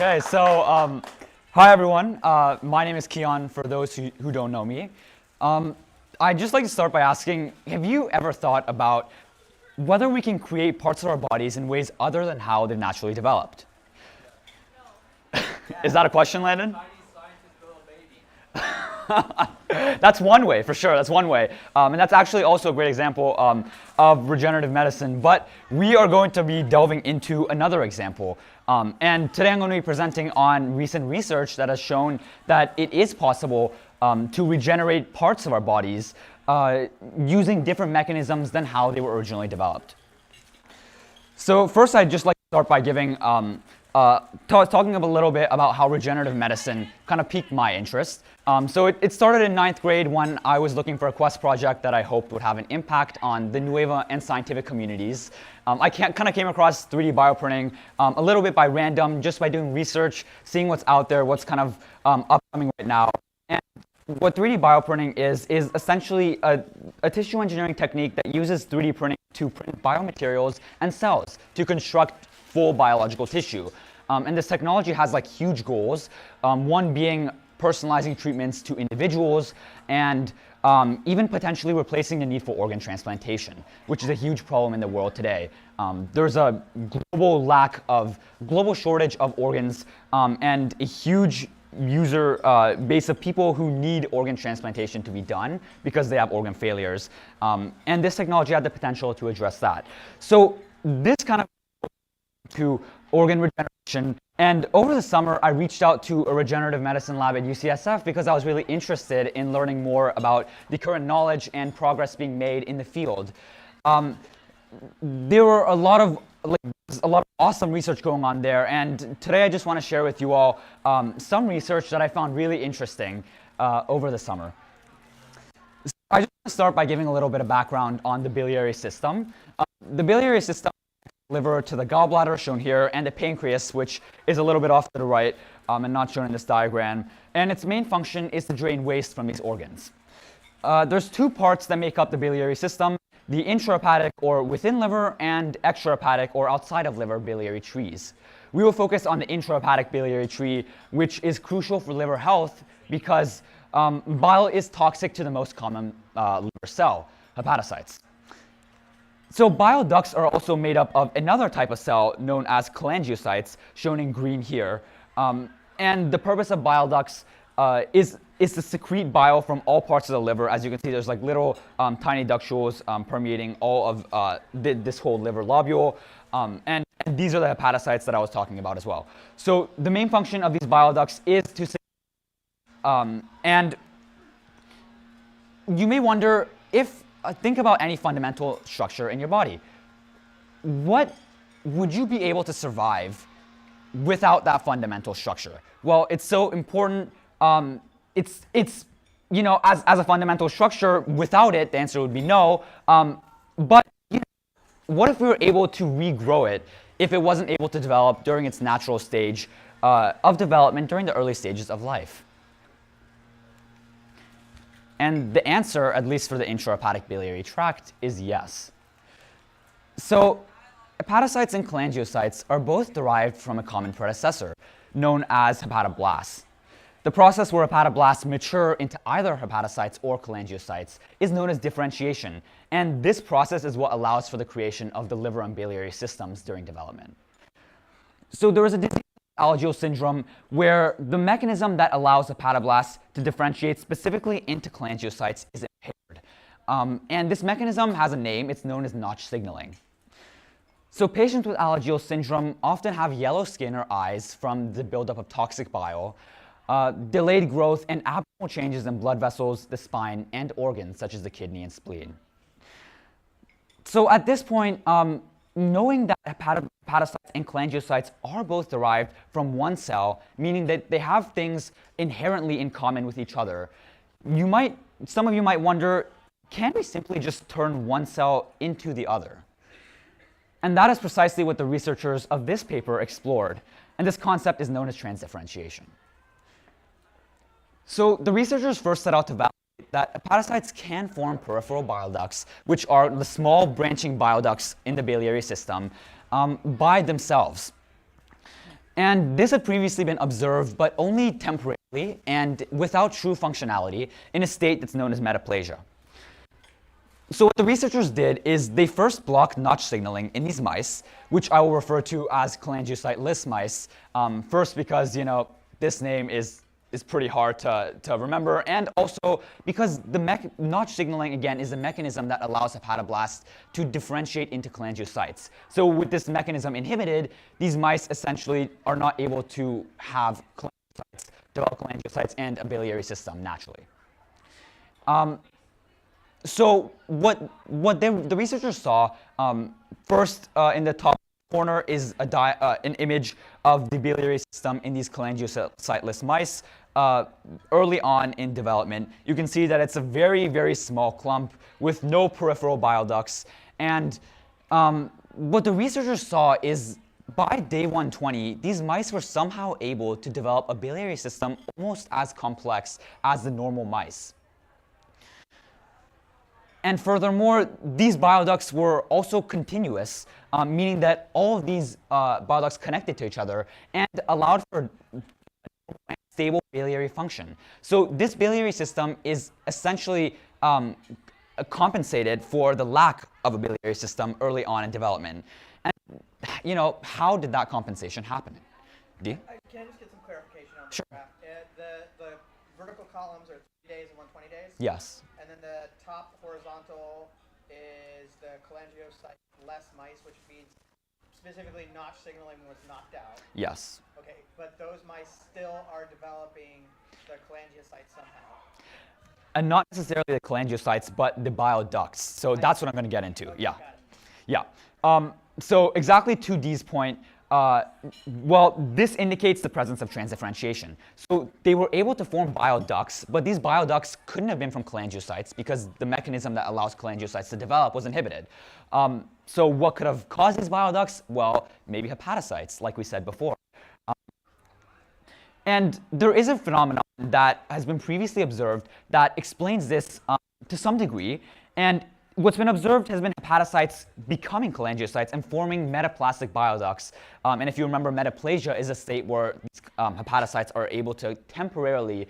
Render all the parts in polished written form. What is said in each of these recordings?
Okay, so hi everyone. My name is Kian, for those who don't know me. I'd just like to start by asking, have you ever thought about whether we can create parts of our bodies in ways other than how they're naturally developed? No. Is that a question, Landon? That's one way, for sure. That's one way. And that's actually also a great example of regenerative medicine. But we are going to be delving into another example. And today I'm going to be presenting on recent research that has shown that it is possible to regenerate parts of our bodies using different mechanisms than how they were originally developed. So first, I'd just like to start by giving talking a little bit about how regenerative medicine kind of piqued my interest. So it started in 9th grade when I was looking for a quest project that I hoped would have an impact on the Nueva and scientific communities. I kind of came across 3D bioprinting a little bit by random, just by doing research, seeing what's out there, what's kind of upcoming right now. And what 3D bioprinting is essentially a tissue engineering technique that uses 3D printing to print biomaterials and cells to construct full biological tissue. And this technology has like huge goals, one being personalizing treatments to individuals and even potentially replacing the need for organ transplantation, which is a huge problem in the world today. There's a global shortage of organs and a huge user base of people who need organ transplantation to be done because they have organ failures. And this technology had the potential to address that. So this kind of to organ regeneration. And over the summer, I reached out to a regenerative medicine lab at UCSF because I was really interested in learning more about the current knowledge and progress being made in the field. There were a lot of awesome research going on there, and today I just want to share with you all some research that I found really interesting over the summer. So I just want to start by giving a little bit of background on the biliary system. The biliary system, liver to the gallbladder, shown here, and the pancreas, which is a little bit off to the right and not shown in this diagram. And its main function is to drain waste from these organs. There's two parts that make up the biliary system: the intrahepatic, or within liver, and extrahepatic, or outside of liver, biliary trees. We will focus on the intrahepatic biliary tree, which is crucial for liver health because bile is toxic to the most common liver cell, hepatocytes. So bile ducts are also made up of another type of cell known as cholangiocytes, shown in green here. And the purpose of bile ducts is to secrete bile from all parts of the liver. As you can see, there's like little tiny ductules permeating all of this whole liver lobule. And these are the hepatocytes that I was talking about as well. So the main function of these bile ducts is to and you may wonder if think about any fundamental structure in your body. What would you be able to survive without that fundamental structure? Well, it's so important. It's you know, as a fundamental structure, without it, the answer would be no. But you know, what if we were able to regrow it if it wasn't able to develop during its natural stage of development during the early stages of life? And the answer, at least for the intrahepatic biliary tract, is yes. So hepatocytes and cholangiocytes are both derived from a common predecessor, known as hepatoblasts. The process where hepatoblasts mature into either hepatocytes or cholangiocytes is known as differentiation, and this process is what allows for the creation of the liver and biliary systems during development. So there is a disease, Alagille syndrome, where the mechanism that allows hepatoblasts to differentiate specifically into cholangiocytes is impaired. And this mechanism has a name. It's known as Notch signaling. So patients with Alagille syndrome often have yellow skin or eyes from the buildup of toxic bile, delayed growth, and abnormal changes in blood vessels, the spine, and organs such as the kidney and spleen. So at this point, knowing that hepatocytes and cholangiocytes are both derived from one cell, meaning that they have things inherently in common with each other, some of you might wonder, can we simply just turn one cell into the other? And that is precisely what the researchers of this paper explored, and this concept is known as trans-differentiation. So the researchers first set out to validate that hepatocytes can form peripheral bile ducts, which are the small branching bile ducts in the biliary system, by themselves. And this had previously been observed, but only temporarily and without true functionality in a state that's known as metaplasia. So what the researchers did is they first blocked notch signaling in these mice, which I will refer to as cholangiocyte-less mice, first because, this name is pretty hard to remember, and also because the notch signaling, again, is a mechanism that allows hepatoblasts to differentiate into cholangiocytes. So with this mechanism inhibited, these mice essentially are not able to have cholangiocytes, develop cholangiocytes and a biliary system naturally. So what the researchers saw, first in the top corner is an image of the biliary system in these cholangiocyte-less mice early on in development. You can see that it's a very, very small clump with no peripheral bile ducts. And what the researchers saw is by day 120, these mice were somehow able to develop a biliary system almost as complex as the normal mice. And furthermore, these bile ducts were also continuous, meaning that all of these bile ducts connected to each other and allowed for stable biliary function. So this biliary system is essentially compensated for the lack of a biliary system early on in development. And how did that compensation happen? Can I just get some clarification on the graph? The vertical columns are 3 days and 120 days? Yes. And then the top horizontal is the cholangiocyte-less mice, which means specifically notch signaling was knocked out. Yes. Okay, but those mice still are developing the cholangiocytes somehow. And not necessarily the cholangiocytes, but the bile ducts. So that's what I'm going to get into. Okay, yeah. Yeah. So exactly to Dee's point, this indicates the presence of transdifferentiation. So they were able to form bile ducts, but these bile ducts couldn't have been from cholangiocytes because the mechanism that allows cholangiocytes to develop was inhibited. So what could have caused these bile ducts? Well, maybe hepatocytes, like we said before. And there is a phenomenon that has been previously observed that explains this to some degree. And what's been observed has been hepatocytes becoming cholangiocytes and forming metaplastic bile ducts. And if you remember, metaplasia is a state where these hepatocytes are able to temporarily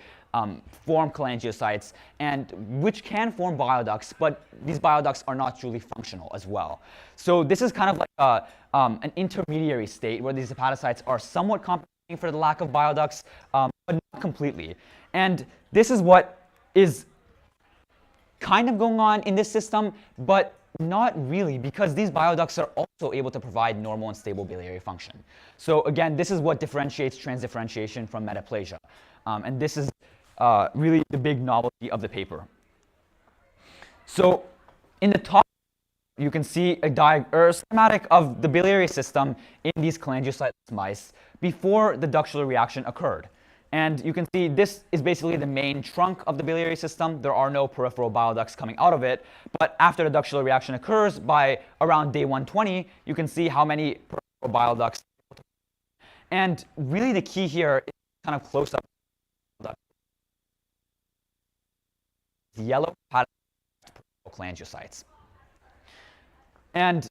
form cholangiocytes, and which can form bile ducts, but these bile ducts are not truly functional as well. So this is kind of like an intermediary state where these hepatocytes are somewhat compensating for the lack of bile ducts, but not completely. And this is what is kind of going on in this system, but not really, because these bile ducts are also able to provide normal and stable biliary function. So again, this is what differentiates transdifferentiation from metaplasia. And this is really the big novelty of the paper. So in the top, you can see a schematic of the biliary system in these cholangiocyte-less mice before the ductular reaction occurred. And you can see this is basically the main trunk of the biliary system. There are no peripheral bile ducts coming out of it. But after the ductular reaction occurs, by around day 120, you can see how many peripheral bile ducts. And really the key here is kind of close up. Yellow cholangiocytes. And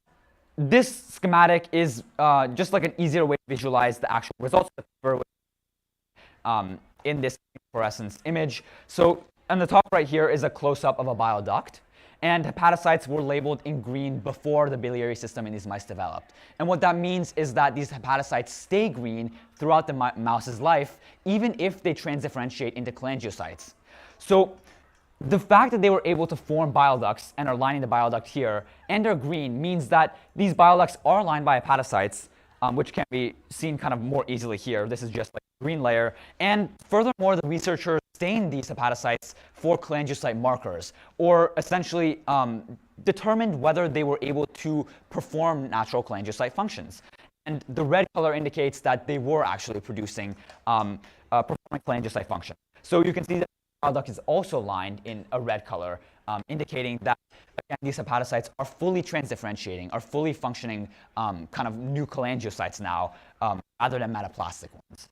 this schematic is just like an easier way to visualize the actual results of the paper in this fluorescence image. So on the top right here is a close-up of a bile duct. And hepatocytes were labeled in green before the biliary system in these mice developed. And what that means is that these hepatocytes stay green throughout the mouse's life, even if they transdifferentiate into cholangiocytes. So the fact that they were able to form bile ducts and are lining the bile duct here and are green means that these bile ducts are lined by hepatocytes, which can be seen kind of more easily here. This is just like a green layer. And furthermore, the researchers stained these hepatocytes for cholangiocyte markers, or essentially determined whether they were able to perform natural cholangiocyte functions. And the red color indicates that they were actually producing performing cholangiocyte function. So you can see that the bile duct is also lined in a red color, indicating that again, these hepatocytes are fully transdifferentiating, are fully functioning kind of new cholangiocytes now, rather than metaplastic ones.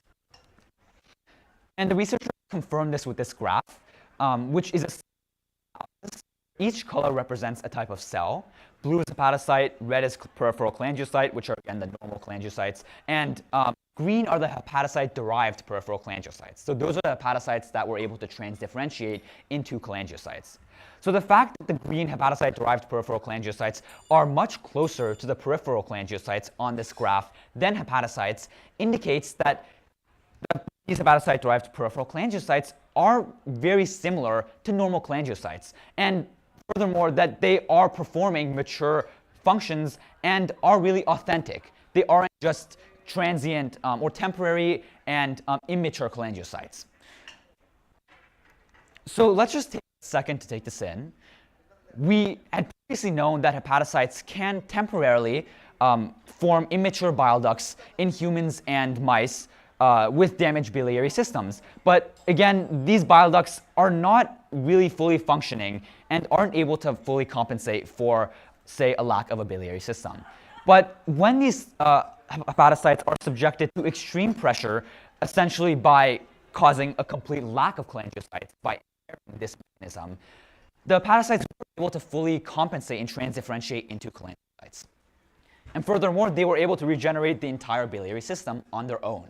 And the researchers confirmed this with this graph, which is a each color represents a type of cell. Blue is hepatocyte, red is peripheral cholangiocyte, which are again the normal cholangiocytes, and green are the hepatocyte-derived peripheral cholangiocytes. So those are the hepatocytes that were able to transdifferentiate into cholangiocytes. So the fact that the green hepatocyte-derived peripheral cholangiocytes are much closer to the peripheral cholangiocytes on this graph than hepatocytes indicates that these hepatocyte-derived peripheral cholangiocytes are very similar to normal cholangiocytes. And furthermore, that they are performing mature functions and are really authentic. They aren't just transient or temporary and immature cholangiocytes. So let's just take a second to take this in. We had previously known that hepatocytes can temporarily form immature bile ducts in humans and mice with damaged biliary systems. But again, these bile ducts are not really fully functioning and aren't able to fully compensate for, say, a lack of a biliary system. But when these hepatocytes are subjected to extreme pressure, essentially by causing a complete lack of cholangiocytes by this mechanism, the hepatocytes were able to fully compensate and transdifferentiate into cholangiocytes. And furthermore, they were able to regenerate the entire biliary system on their own.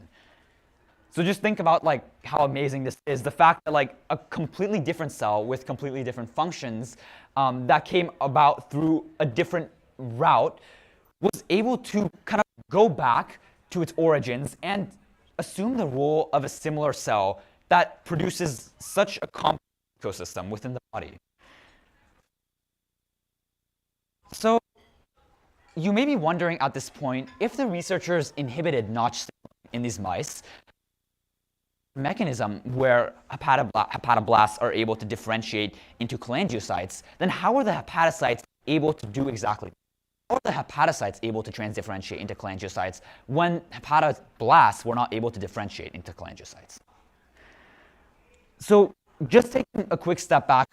So just think about like how amazing this is. The fact that like a completely different cell with completely different functions that came about through a different route was able to kind of go back to its origins and assume the role of a similar cell that produces such a complex ecosystem within the body. So you may be wondering at this point if the researchers inhibited notch signaling in these mice, mechanism where hepatoblasts are able to differentiate into cholangiocytes, then how are the hepatocytes able to do exactly that? How are the hepatocytes able to transdifferentiate into cholangiocytes when hepatoblasts were not able to differentiate into cholangiocytes? So just taking a quick step back,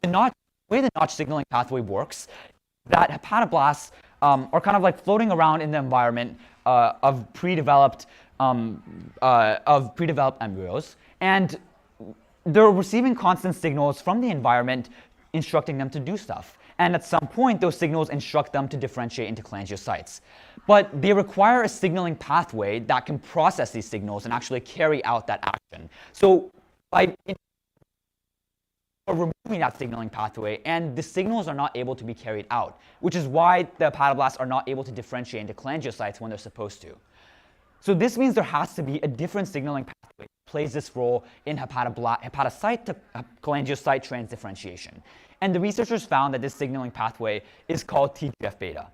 the way the notch signaling pathway works, that hepatoblasts are kind of like floating around in the environment of pre-developed embryos, and they're receiving constant signals from the environment instructing them to do stuff. And at some point, those signals instruct them to differentiate into cholangiocytes. But they require a signaling pathway that can process these signals and actually carry out that action. So by removing that signaling pathway, and the signals are not able to be carried out, which is why the hepatoblasts are not able to differentiate into cholangiocytes when they're supposed to. So this means there has to be a different signaling pathway that plays this role in hepatocyte to cholangiocyte transdifferentiation. And the researchers found that this signaling pathway is called TGF-beta.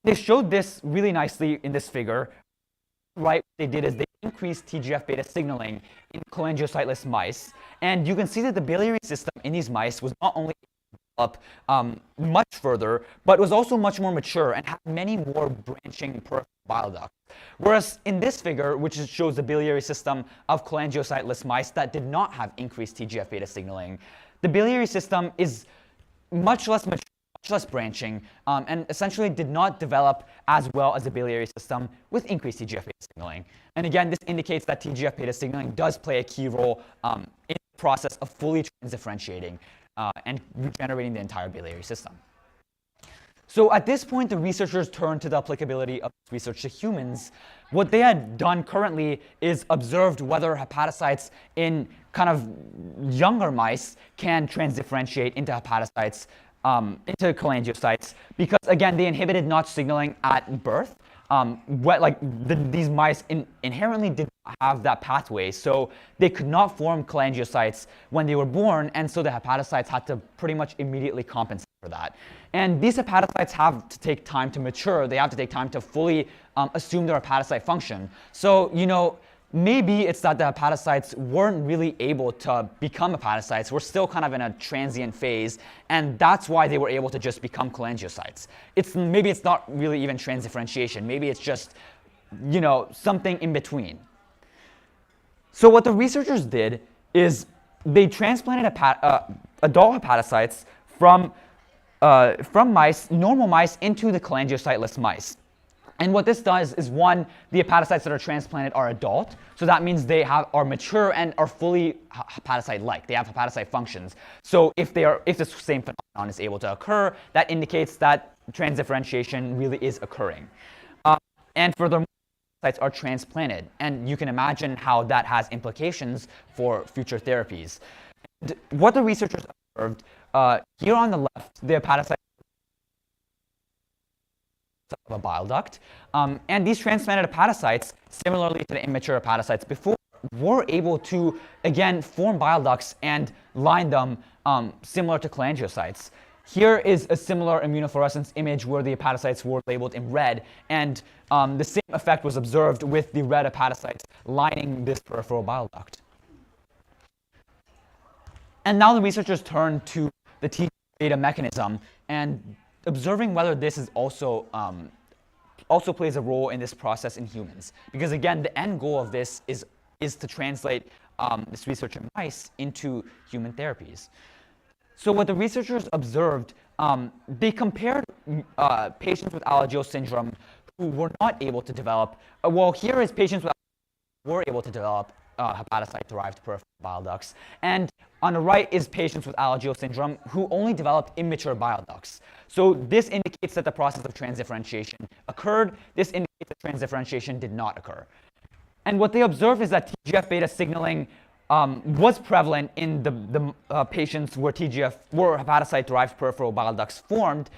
They showed this really nicely in this figure. Right, what they did is they increased TGF-beta signaling in cholangiocyteless mice. And you can see that the biliary system in these mice was not only up much further, but was also much more mature and had many more branching peripheral bile ducts. Whereas in this figure, which shows the biliary system of cholangiocyteless mice that did not have increased TGF-beta signaling, the biliary system is much less mature, much less branching, and essentially did not develop as well as the biliary system with increased TGF-beta signaling. And again, this indicates that TGF-beta signaling does play a key role in the process of fully transdifferentiating and regenerating the entire biliary system. So at this point, the researchers turned to the applicability of research to humans. What they had done currently is observed whether hepatocytes in kind of younger mice can transdifferentiate into hepatocytes, into cholangiocytes, because again, they inhibited notch signaling at birth. These mice inherently did not have that pathway, so they could not form cholangiocytes when they were born, and so the hepatocytes had to pretty much immediately compensate for that. And these hepatocytes have to take time to mature. They have to take time to fully assume their hepatocyte function. So, maybe it's that the hepatocytes weren't really able to become hepatocytes. We're still kind of in a transient phase, and that's why they were able to just become cholangiocytes. Maybe it's not really even transdifferentiation. Maybe it's just, something in between. So what the researchers did is they transplanted adult hepatocytes from mice, normal mice, into the cholangiocyteless mice. And what this does is, one, the hepatocytes that are transplanted are adult, so that means they are mature and are fully hepatocyte-like. They have hepatocyte functions. So if this same phenomenon is able to occur, that indicates that transdifferentiation really is occurring. And furthermore, hepatocytes are transplanted, and you can imagine how that has implications for future therapies. And what the researchers observed, here on the left, the hepatocyte of a bile duct. And these transplanted hepatocytes, similarly to the immature hepatocytes before, were able to, again, form bile ducts and line them similar to cholangiocytes. Here is a similar immunofluorescence image where the hepatocytes were labeled in red, and the same effect was observed with the red hepatocytes lining this peripheral bile duct. And now the researchers turn to the TGF-beta mechanism and observing whether this is also plays a role in this process in humans. Because again, the end goal of this is to translate this research in mice into human therapies. So what the researchers observed, they compared patients with Alagille syndrome who were not able to develop, well, here is patients who were able to develop hepatocyte-derived peripheral bile ducts. And on the right is patients with Alagille syndrome who only developed immature bile ducts. So this indicates that the process of transdifferentiation occurred. This indicates that transdifferentiation did not occur. And what they observed is that TGF-beta signaling was prevalent in the patients where hepatocyte-derived peripheral bile ducts formed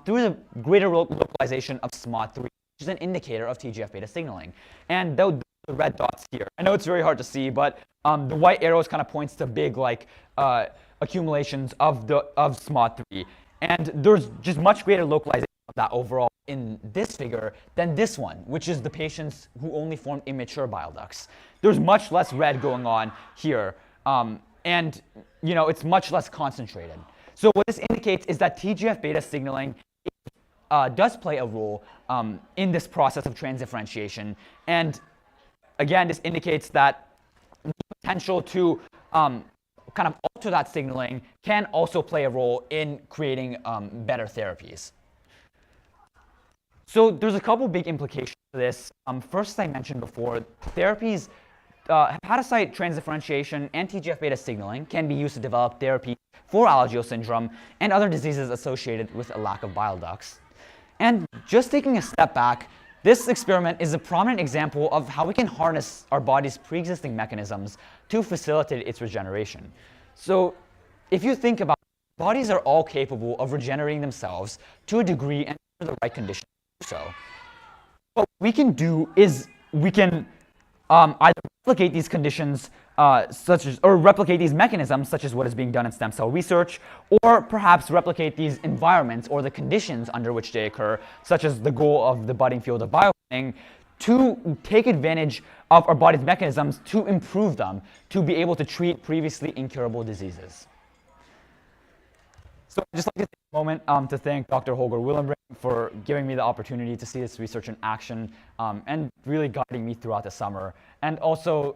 through the greater localization of SMAD3, which is an indicator of TGF-beta signaling. And the red dots here, I know it's very hard to see, but the white arrows kind of points to big accumulations of SMAD3. And there's just much greater localization of that overall in this figure than this one, which is the patients who only formed immature bile ducts. There's much less red going on here, and it's much less concentrated. So what this indicates is that TGF-beta signaling does play a role in this process of transdifferentiation. And again, this indicates that the potential to kind of alter that signaling can also play a role in creating better therapies. So there's a couple big implications to this. First, as I mentioned before, therapies, hepatocyte transdifferentiation and TGF-beta signaling can be used to develop therapy for Alagille syndrome and other diseases associated with a lack of bile ducts. And just taking a step back, this experiment is a prominent example of how we can harness our body's pre-existing mechanisms to facilitate its regeneration. So if you think about it, bodies are all capable of regenerating themselves to a degree and under the right conditions to do so. What we can do is we can either replicate these conditions or replicate these mechanisms, such as what is being done in stem cell research, or perhaps replicate these environments or the conditions under which they occur, such as the goal of the budding field of biocoding, to take advantage of our body's mechanisms to improve them, to be able to treat previously incurable diseases. So I'd just like to take a moment to thank Dr. Holger Willenbring for giving me the opportunity to see this research in action and really guiding me throughout the summer. And also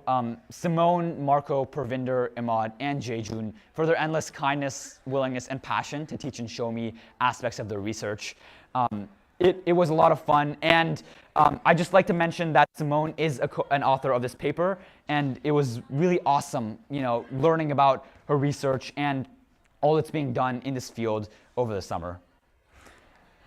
Simone, Marco, Pervinder, Imad, and Jejun for their endless kindness, willingness, and passion to teach and show me aspects of their research. It was a lot of fun, and I'd just like to mention that Simone is an author of this paper, and it was really awesome, learning about her research and all that's being done in this field over the summer.